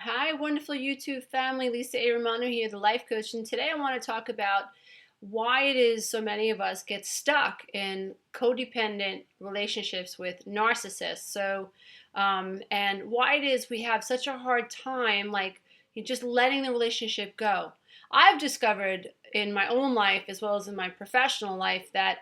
Hi, wonderful YouTube family. Lisa A. Romano here, the life coach. And today I want to talk about why it is so many of us get stuck in codependent relationships with narcissists. And why it is we have such a hard time, like just letting the relationship go. I've discovered in my own life, as well as in my professional life, that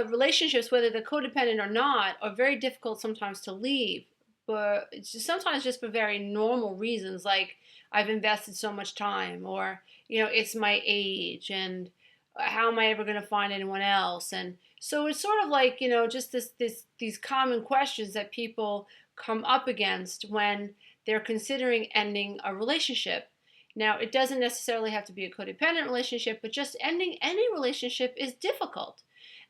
relationships, whether they're codependent or not, are very difficult sometimes to leave. But it's just sometimes just for very normal reasons, like I've invested so much time, or it's my age, and how am I ever going to find anyone else? And so it's sort of like just these common questions that people come up against when they're considering ending a relationship. Now, it doesn't necessarily have to be a codependent relationship, but just ending any relationship is difficult.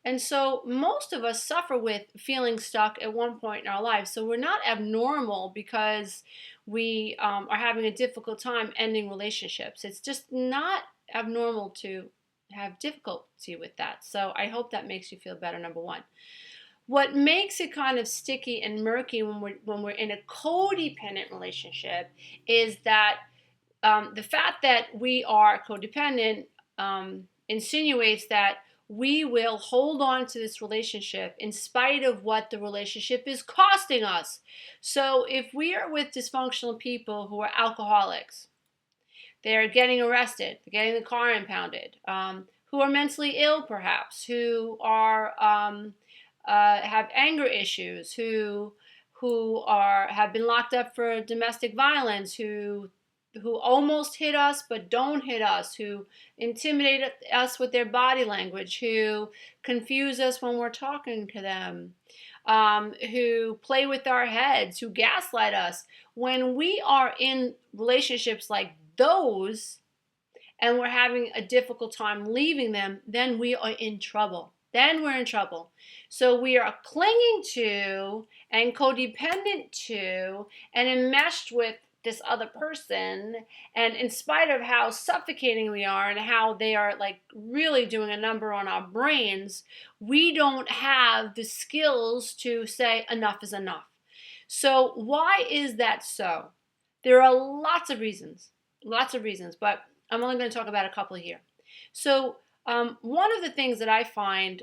And so most of us suffer with feeling stuck at one point in our lives. So we're not abnormal because we are having a difficult time ending relationships. It's just not abnormal to have difficulty with that. So I hope that makes you feel better, number one. What makes it kind of sticky and murky when we're in a codependent relationship is that the fact that we are codependent insinuates that we will hold on to this relationship in spite of what the relationship is costing us. So if we are with dysfunctional people who are alcoholics, they're getting arrested, they're getting the car impounded, who are mentally ill perhaps, who are have anger issues, who have been locked up for domestic violence, who almost hit us but don't hit us, who intimidate us with their body language, who confuse us when we're talking to them, who play with our heads, who gaslight us. When we are in relationships like those and we're having a difficult time leaving them, then we are in trouble. Then we're in trouble. So we are clinging to and codependent to and enmeshed with this other person, and in spite of how suffocating we are and how they are like really doing a number on our brains, we don't have the skills to say enough is enough. So why is that so? There are lots of reasons, but I'm only going to talk about a couple here. So one of the things that I find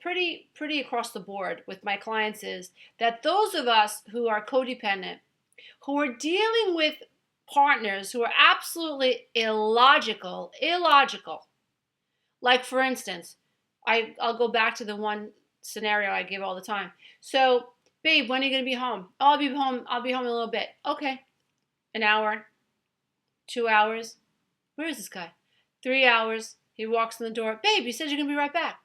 pretty across the board with my clients is that those of us who are codependent, who are dealing with partners who are absolutely illogical. Like, for instance, I'll go back to the one scenario I give all the time. So, babe, when are you going to be home? Oh, I'll be home in a little bit. Okay. An hour, 2 hours. Where is this guy? 3 hours. He walks in the door. Babe, you said you're going to be right back.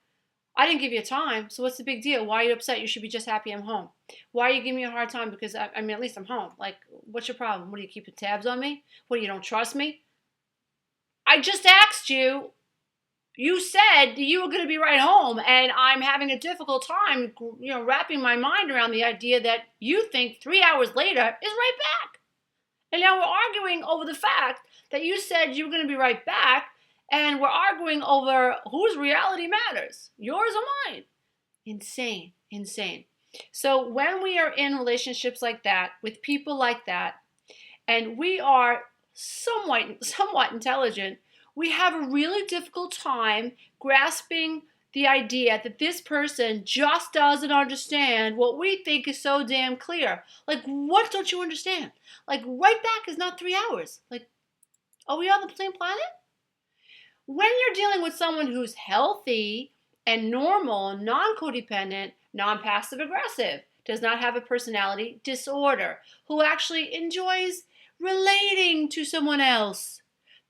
I didn't give you time, so what's the big deal? Why are you upset? You should be just happy I'm home. Why are you giving me a hard time? Because, I mean, at least I'm home. Like, what's your problem? What, are you keeping tabs on me? What, you don't trust me? I just asked you. You said you were going to be right home, and I'm having a difficult time, wrapping my mind around the idea that you think 3 hours later is right back. And now we're arguing over the fact that you said you were going to be right back, and we're arguing over whose reality matters, yours or mine. Insane. So when we are in relationships like that, with people like that, and we are somewhat intelligent, we have a really difficult time grasping the idea that this person just doesn't understand what we think is so damn clear. Like, what don't you understand? Like, right back is not 3 hours. Like, are we on the same planet? When you're dealing with someone who's healthy and normal, non-codependent, non-passive aggressive, does not have a personality disorder, who actually enjoys relating to someone else,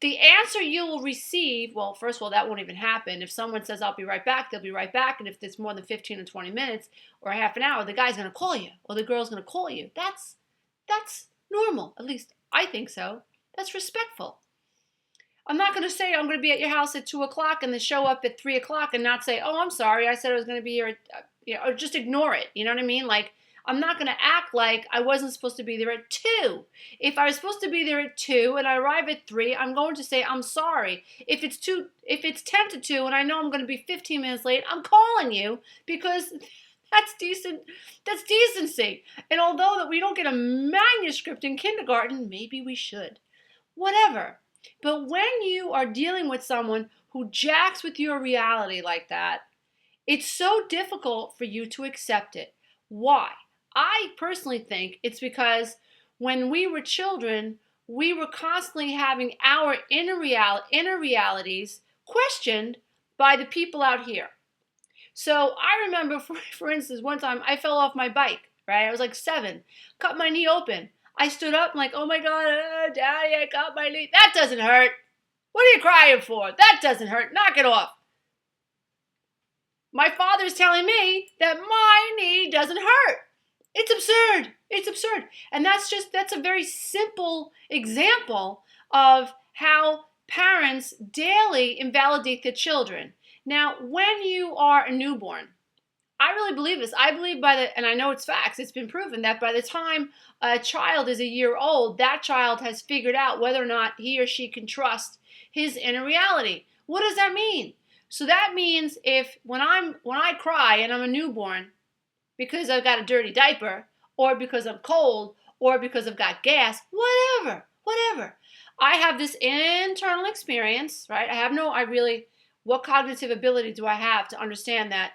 the answer you will receive, well, first of all, that won't even happen. If someone says, I'll be right back, they'll be right back. And if it's more than 15 or 20 minutes or half an hour, the guy's going to call you or the girl's going to call you. That's normal. At least I think so. That's respectful. I'm not going to say I'm going to be at your house at 2 o'clock and then show up at 3 o'clock and not say, oh, I'm sorry, I said I was going to be here, or just ignore it. You know what I mean? Like, I'm not going to act like I wasn't supposed to be there at 2. If I was supposed to be there at 2 and I arrive at 3, I'm going to say, I'm sorry. If it's 10 to 2 and I know I'm going to be 15 minutes late, I'm calling you because That's decent. That's decency. And although that we don't get a manuscript in kindergarten, maybe we should. Whatever. But when you are dealing with someone who jacks with your reality like that, it's so difficult for you to accept it. Why? I personally think it's because when we were children, we were constantly having our inner realities questioned by the people out here. So I remember, for instance, one time I fell off my bike, right? I was like 7, cut my knee open. I stood up, I'm like, oh my God, Daddy, I got my knee. That doesn't hurt. What are you crying for? That doesn't hurt. Knock it off. My father's telling me that my knee doesn't hurt. It's absurd. It's absurd. And that's a very simple example of how parents daily invalidate their children. Now, when you are a newborn, I really believe this. I believe and I know it's facts, it's been proven that by the time a child is a year old, that child has figured out whether or not he or she can trust his inner reality. What does that mean? So that means when I cry and I'm a newborn because I've got a dirty diaper, or because I'm cold, or because I've got gas, whatever, I have this internal experience, right? What cognitive ability do I have to understand that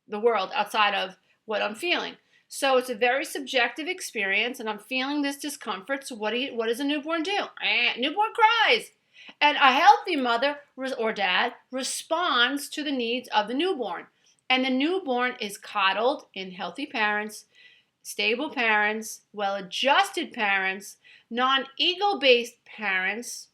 the world outside of what I'm feeling? So it's a very subjective experience, and I'm feeling this discomfort. So what does a newborn do? Newborn cries. And a healthy mother or dad responds to the needs of the newborn. And the newborn is coddled in healthy parents, stable parents, well-adjusted parents, non-ego-based parents,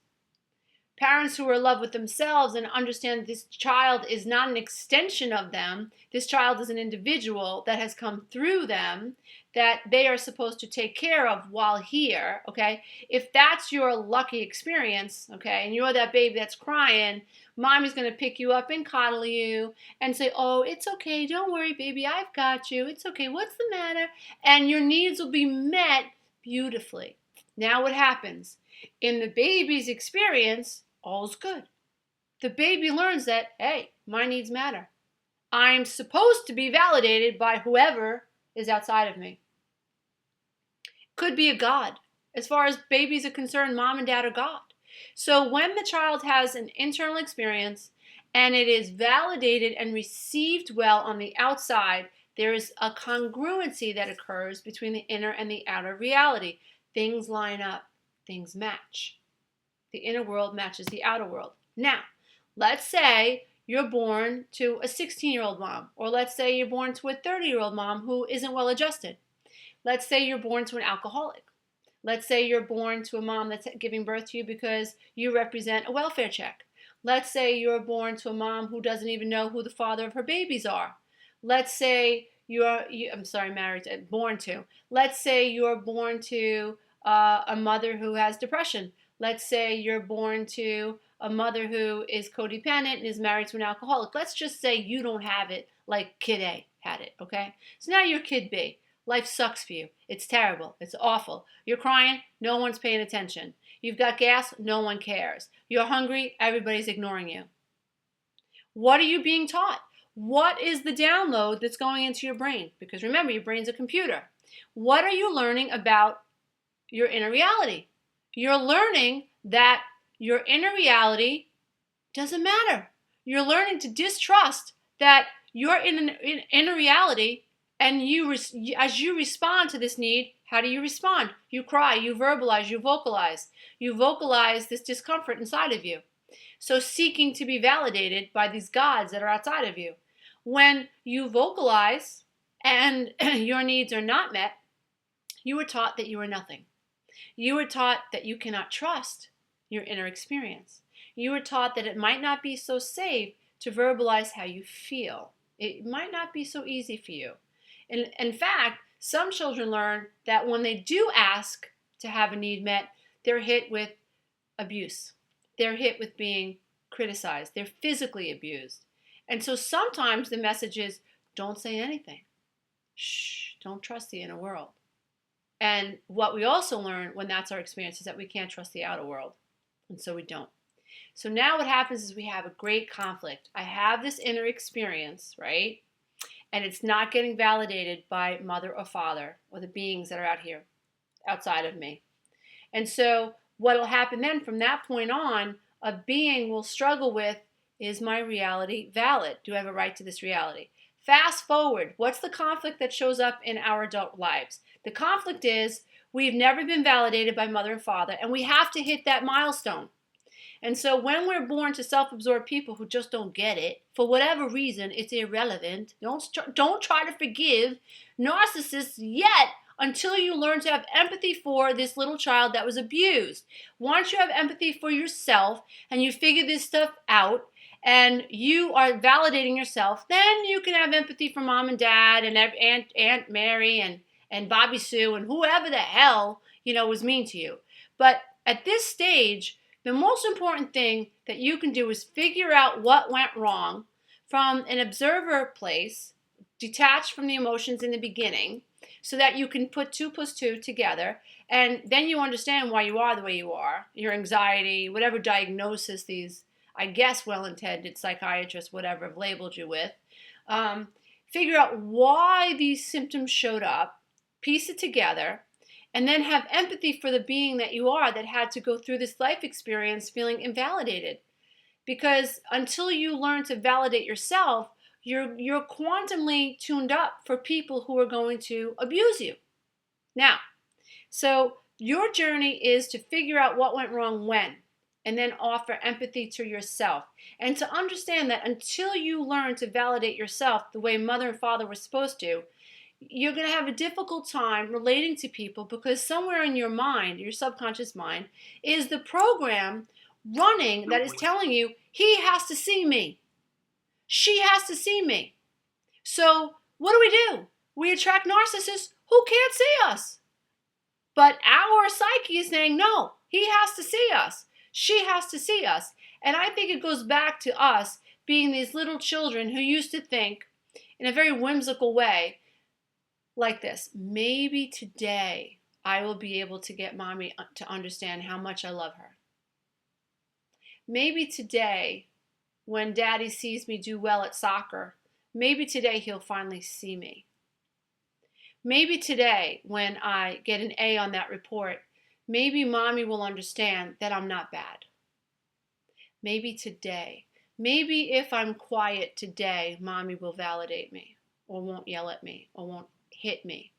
parents who are in love with themselves and understand that this child is not an extension of them. This child is an individual that has come through them, that they are supposed to take care of while here, okay? If that's your lucky experience, okay, and you're that baby that's crying, mommy's going to pick you up and coddle you and say, oh, it's okay, don't worry, baby, I've got you. It's okay, what's the matter? And your needs will be met beautifully. Now what happens? In the baby's experience, all's good. The baby learns that, hey, my needs matter. I'm supposed to be validated by whoever is outside of me. Could be a God. As far as babies are concerned, mom and dad are God. So when the child has an internal experience and it is validated and received well on the outside, there is a congruency that occurs between the inner and the outer reality. Things line up. Things match. The inner world matches the outer world. Now, let's say you're born to a 16-year-old mom, or let's say you're born to a 30-year-old mom who isn't well adjusted. Let's say you're born to an alcoholic. Let's say you're born to a mom that's giving birth to you because you represent a welfare check. Let's say you're born to a mom who doesn't even know who the father of her babies are. Let's say born to. Let's say you're born to a mother who has depression. Let's say you're born to a mother who is codependent and is married to an alcoholic. Let's just say you don't have it like kid A had it, okay? So now you're kid B. Life sucks for you. It's terrible. It's awful. You're crying. No one's paying attention. You've got gas. No one cares. You're hungry. Everybody's ignoring you. What are you being taught? What is the download that's going into your brain? Because remember, your brain's a computer. What are you learning about your inner reality? You're learning that your inner reality doesn't matter. You're learning to distrust that you're in an inner reality, and as you respond to this need, how do you respond? You cry, you verbalize, you vocalize. You vocalize this discomfort inside of you. So seeking to be validated by these gods that are outside of you. When you vocalize and your needs are not met, you were taught that you are nothing. You were taught that you cannot trust your inner experience. You were taught that it might not be so safe to verbalize how you feel. It might not be so easy for you. In fact, some children learn that when they do ask to have a need met, they're hit with abuse. They're hit with being criticized. They're physically abused. And so sometimes the message is, don't say anything. Shh, don't trust the inner world. And what we also learn when that's our experience is that we can't trust the outer world. And so we don't. So now what happens is we have a great conflict. I have this inner experience, right? and it's not getting validated by mother or father or the beings that are out here outside of me. And so what will happen then from that point on, a being will struggle with, is my reality valid? Do I have a right to this reality? Fast forward, what's the conflict that shows up in our adult lives? The conflict is we've never been validated by mother and father, and we have to hit that milestone. And so when we're born to self-absorbed people who just don't get it, for whatever reason, it's irrelevant. Don't try to forgive narcissists yet until you learn to have empathy for this little child that was abused. Once you have empathy for yourself and you figure this stuff out and you are validating yourself, then you can have empathy for mom and dad and Aunt Mary and Bobby Sue and whoever the hell, was mean to you. But at this stage, the most important thing that you can do is figure out what went wrong from an observer place, detached from the emotions in the beginning, so that you can put 2 + 2 together, and then you understand why you are the way you are, your anxiety, whatever diagnosis these, I guess, well-intended psychiatrists, whatever, have labeled you with. Figure out why these symptoms showed up, piece it together, and then have empathy for the being that you are that had to go through this life experience feeling invalidated. Because until you learn to validate yourself, you're quantumly tuned up for people who are going to abuse you. Now, so your journey is to figure out what went wrong when, and then offer empathy to yourself. And to understand that until you learn to validate yourself the way mother and father were supposed to, you're going to have a difficult time relating to people, because somewhere in your mind, your subconscious mind, is the program running that is telling you, he has to see me. She has to see me. So what do? We attract narcissists who can't see us. But our psyche is saying, no, he has to see us. She has to see us. And I think it goes back to us being these little children who used to think in a very whimsical way like this: maybe today I will be able to get mommy to understand how much I love her. Maybe today, when daddy sees me do well at soccer, maybe today he'll finally see me. Maybe today, when I get an A on that report, maybe mommy will understand that I'm not bad. Maybe today, maybe if I'm quiet today, mommy will validate me, or won't yell at me, or won't hit me.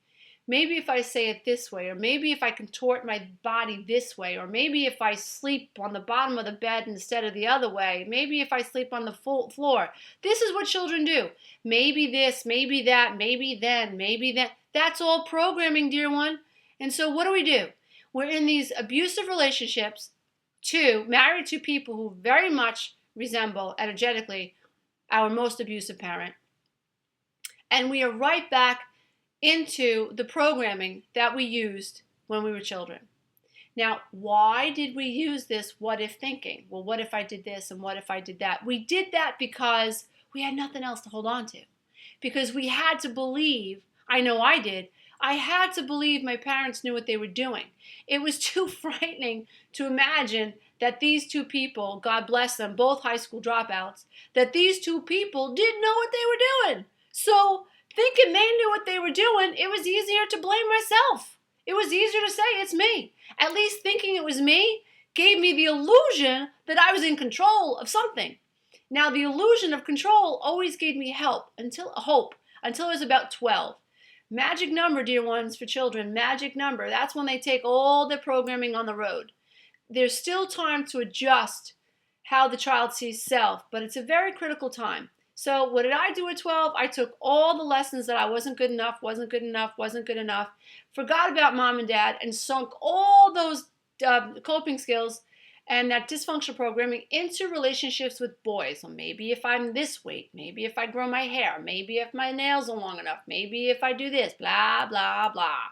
Maybe if I say it this way, or maybe if I contort my body this way, or maybe if I sleep on the bottom of the bed instead of the other way, maybe if I sleep on the floor. This is what children do. Maybe this, maybe that, maybe then, maybe that. That's all programming, dear one. And so what do? We're in these abusive relationships, married to people who very much resemble energetically our most abusive parent. And we are right back into the programming that we used when we were children. Now, why did we use this what if thinking? Well, what if I did this and what if I did that? We did that because we had nothing else to hold on to. Because we had to believe, I know I did, I had to believe my parents knew what they were doing. It was too frightening to imagine that these two people, God bless them, both high school dropouts, that these two people didn't know what they were doing. So thinking they knew what they were doing, it was easier to blame myself. It was easier to say it's me. At least thinking it was me gave me the illusion that I was in control of something. Now, the illusion of control always gave me hope until I was about 12. Magic number, dear ones, for children, magic number. That's when they take all their programming on the road. There's still time to adjust how the child sees self, but it's a very critical time. So what did I do at 12? I took all the lessons that I wasn't good enough, forgot about mom and dad, and sunk all those coping skills and that dysfunctional programming into relationships with boys. So maybe if I'm this weight, maybe if I grow my hair, maybe if my nails are long enough, maybe if I do this, blah, blah, blah.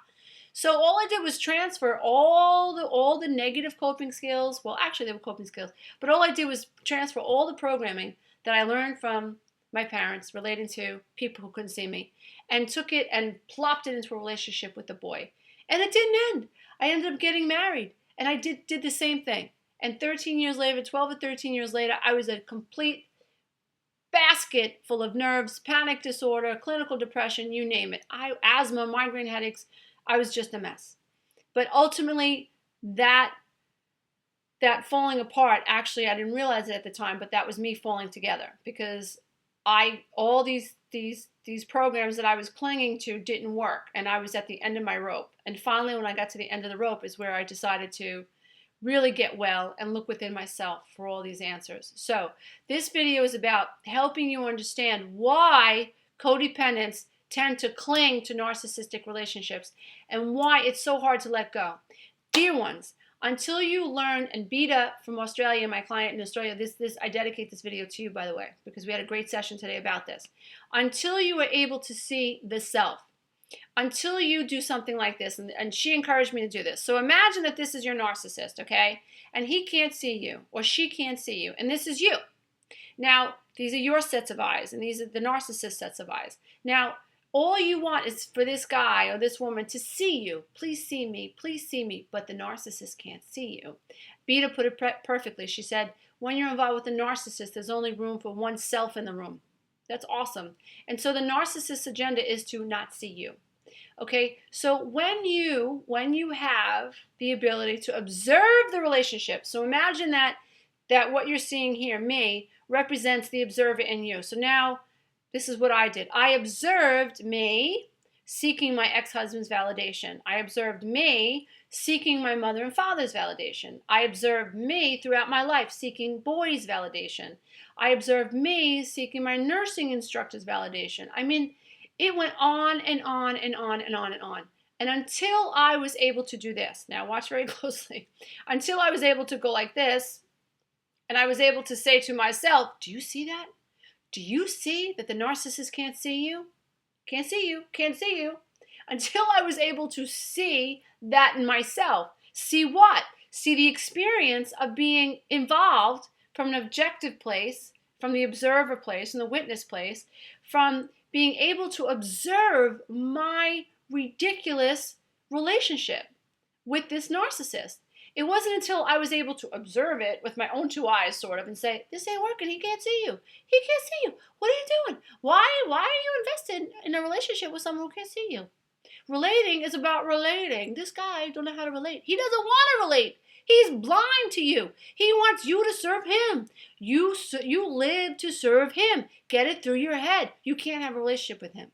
So all I did was transfer all the negative coping skills. Well, actually, they were coping skills. But all I did was transfer all the programming that I learned from my parents relating to people who couldn't see me, and took it and plopped it into a relationship with the boy. And it didn't end. I ended up getting married, and I did the same thing. And 13 years later, 12 or 13 years later, I was a complete basket full of nerves, panic disorder, clinical depression, you name it. Asthma, migraine headaches. I was just a mess. But ultimately, that falling apart, actually, I didn't realize it at the time, but that was me falling together, because all these programs that I was clinging to didn't work, and I was at the end of my rope. And finally, when I got to the end of the rope is where I decided to really get well and look within myself for all these answers. So this video is about helping you understand why codependents tend to cling to narcissistic relationships and why it's so hard to let go. Dear ones, until you learn, and Beta from Australia, my client in Australia, I dedicate this video to you, by the way, because we had a great session today about this. Until you are able to see the self, until you do something like this, and she encouraged me to do this. So imagine that this is your narcissist, okay? And he can't see you, or she can't see you, and this is you. Now, these are your sets of eyes, and these are the narcissist sets of eyes. Now, all you want is for this guy or this woman to see you. Please see me, please see me, but the narcissist can't see you. Beta put it perfectly. She said, when you're involved with a narcissist, there's only room for one self in the room. That's awesome. And so the narcissist's agenda is to not see you. Okay, so when you have the ability to observe the relationship, so imagine that what you're seeing here, me, represents the observer in you. So now, this is what I did. I observed me seeking my ex-husband's validation. I observed me seeking my mother and father's validation. I observed me throughout my life seeking boys' validation. I observed me seeking my nursing instructor's validation. I mean, it went on and on and on and on and on. And until I was able to do this, now watch very closely, until I was able to go like this, and I was able to say to myself, do you see that? Do you see that the narcissist can't see you? Can't see you, can't see you. Until I was able to see that in myself. See what? See the experience of being involved from an objective place, from the observer place, and the witness place, from being able to observe my ridiculous relationship with this narcissist. It wasn't until I was able to observe it with my own two eyes, sort of, and say, this ain't working, he can't see you. He can't see you. What are you doing? Why are you invested in a relationship with someone who can't see you? Relating is about relating. This guy don't know how to relate. He doesn't want to relate. He's blind to you. He wants you to serve him. You live to serve him. Get it through your head. You can't have a relationship with him.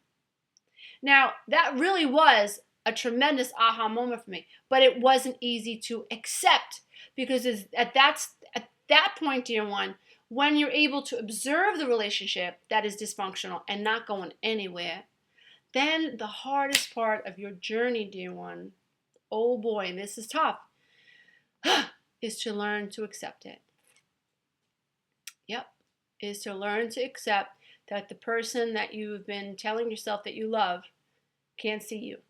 Now, that really was a tremendous aha moment for me, but it wasn't easy to accept, because at that point, dear one, when you're able to observe the relationship that is dysfunctional and not going anywhere, then the hardest part of your journey, dear one, oh boy, and this is tough, is to learn to accept it. Yep, is to learn to accept that the person that you've been telling yourself that you love can't see you.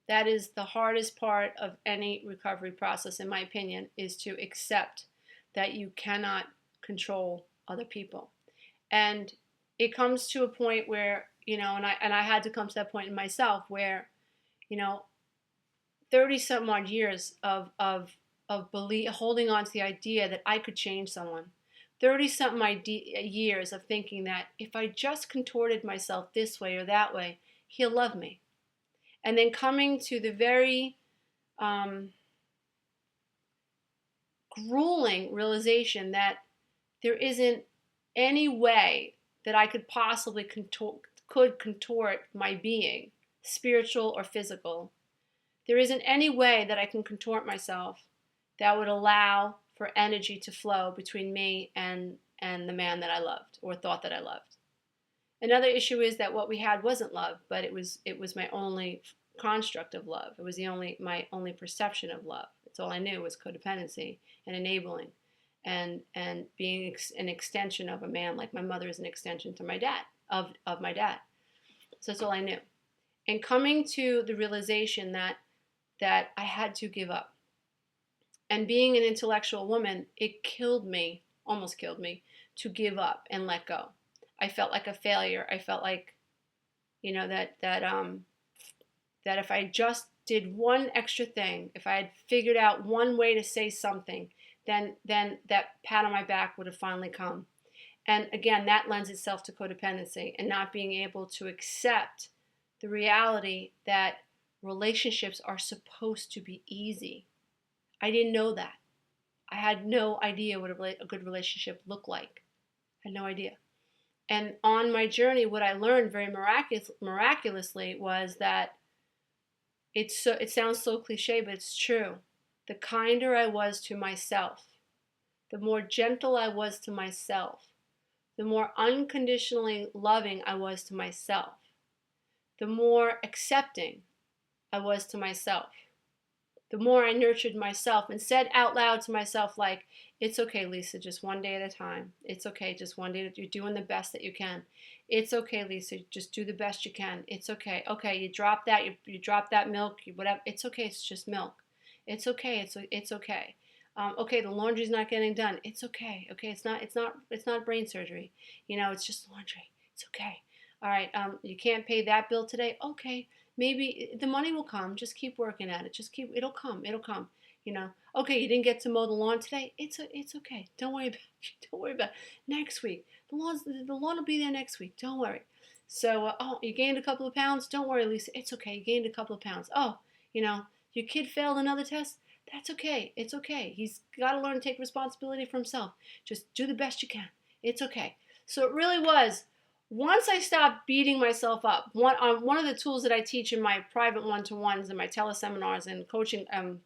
That is the hardest part of any recovery process, in my opinion, is to accept that you cannot control other people. And it comes to a point where, and I had to come to that point in myself where, 30 some odd years of holding on to the idea that I could change someone. 30 something years of thinking that if I just contorted myself this way or that way, he'll love me. And then coming to the very grueling realization that there isn't any way that I could possibly contort my being, spiritual or physical. There isn't any way that I can contort myself that would allow for energy to flow between me and the man that I loved or thought that I loved. Another issue is that what we had wasn't love, but it was my only construct of love. It was my only perception of love. That's all I knew was codependency and enabling, and being an extension of a man, like my mother is an extension to my dad of my dad. So that's all I knew. And coming to the realization that I had to give up. And being an intellectual woman, it almost killed me, to give up and let go. I felt like a failure. I felt like, that if I just did one extra thing, if I had figured out one way to say something, then that pat on my back would have finally come. And again, that lends itself to codependency and not being able to accept the reality that relationships are supposed to be easy. I didn't know that. I had no idea what a good relationship looked like. I had no idea. And on my journey, what I learned very miraculously was that it sounds so cliche, but it's true. The kinder I was to myself, the more gentle I was to myself, the more unconditionally loving I was to myself, the more accepting I was to myself, the more I nurtured myself and said out loud to myself, like, it's okay, Lisa, just one day at a time. It's okay, just one day. You're doing the best that you can. It's okay, Lisa, just do the best you can. It's okay. Okay, you drop that, you drop that milk, whatever. It's okay, it's just milk. It's okay, it's okay. Okay, the laundry's not getting done. It's okay. Okay, it's not brain surgery. It's just laundry. It's okay. All right, you can't pay that bill today. Okay, maybe the money will come. Just keep working at it. It'll come. It'll come. Okay, you didn't get to mow the lawn today. It's okay. Don't worry about it. Don't worry about it. Next week. The lawn will be there next week. Don't worry. So, you gained a couple of pounds. Don't worry, Lisa. It's okay. You gained a couple of pounds. Oh, your kid failed another test. That's okay. It's okay. He's got to learn to take responsibility for himself. Just do the best you can. It's okay. So it really was. Once I stopped beating myself up, one of the tools that I teach in my private one-to-ones and my teleseminars and coaching and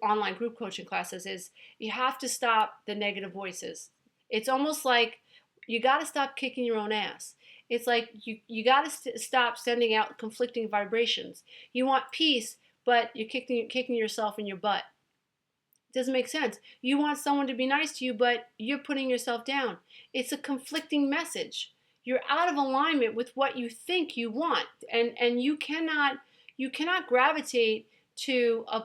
online group coaching classes is you have to stop the negative voices. It's almost like you got to stop kicking your own ass. It's like you got to stop sending out conflicting vibrations. You want peace, but you're kicking yourself in your butt. It doesn't make sense. You want someone to be nice to you, but you're putting yourself down. It's a conflicting message. You're out of alignment with what you think you want, and you cannot gravitate to a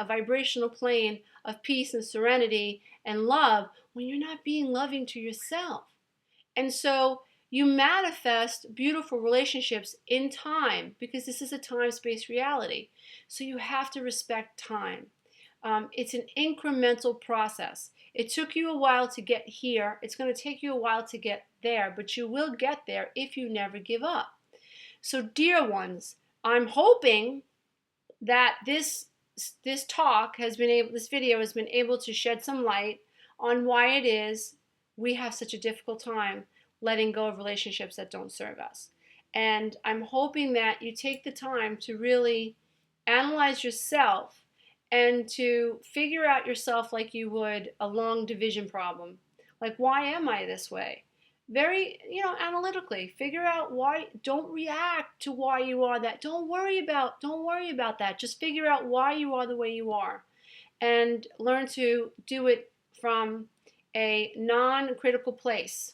vibrational plane of peace and serenity and love when you're not being loving to yourself. And so you manifest beautiful relationships in time because this is a time-space reality. So you have to respect time. It's an incremental process. It took you a while to get here. It's going to take you a while to get there, but you will get there if you never give up. So, dear ones, I'm hoping that this video has been able to shed some light on why it is we have such a difficult time letting go of relationships that don't serve us. And I'm hoping that you take the time to really analyze yourself and to figure out yourself like you would a long division problem. Like, why am I this way? Very, analytically, figure out why. Don't react to why you are that. Don't worry about that. Just figure out why you are the way you are and learn to do it from a non-critical place.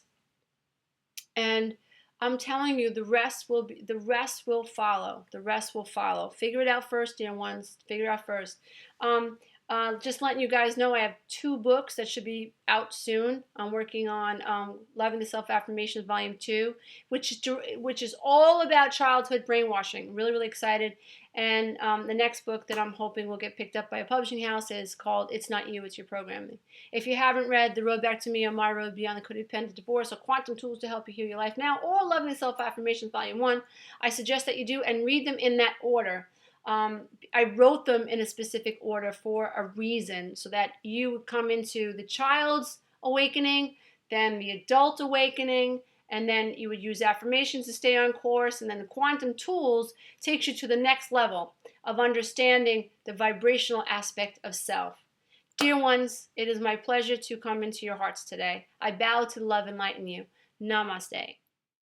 And I'm telling you, the rest will follow. The rest will follow. Figure it out first, dear ones. Figure it out first. Just letting you guys know, I have 2 books that should be out soon. I'm working on Loving the Self-Affirmations Volume 2, which is all about childhood brainwashing. Really, really excited. And the next book that I'm hoping will get picked up by a publishing house is called It's Not You, It's Your Programming. If you haven't read The Road Back to Me on My Road Beyond the Codependent Divorce or Quantum Tools to Help You Heal Your Life Now or Loving the Self-Affirmations Volume 1, I suggest that you do and read them in that order. I wrote them in a specific order for a reason so that you would come into the child's awakening, then the adult awakening, and then you would use affirmations to stay on course, and then the quantum tools takes you to the next level of understanding the vibrational aspect of self. Dear ones, it is my pleasure to come into your hearts today. I bow to love and light in you. Namaste.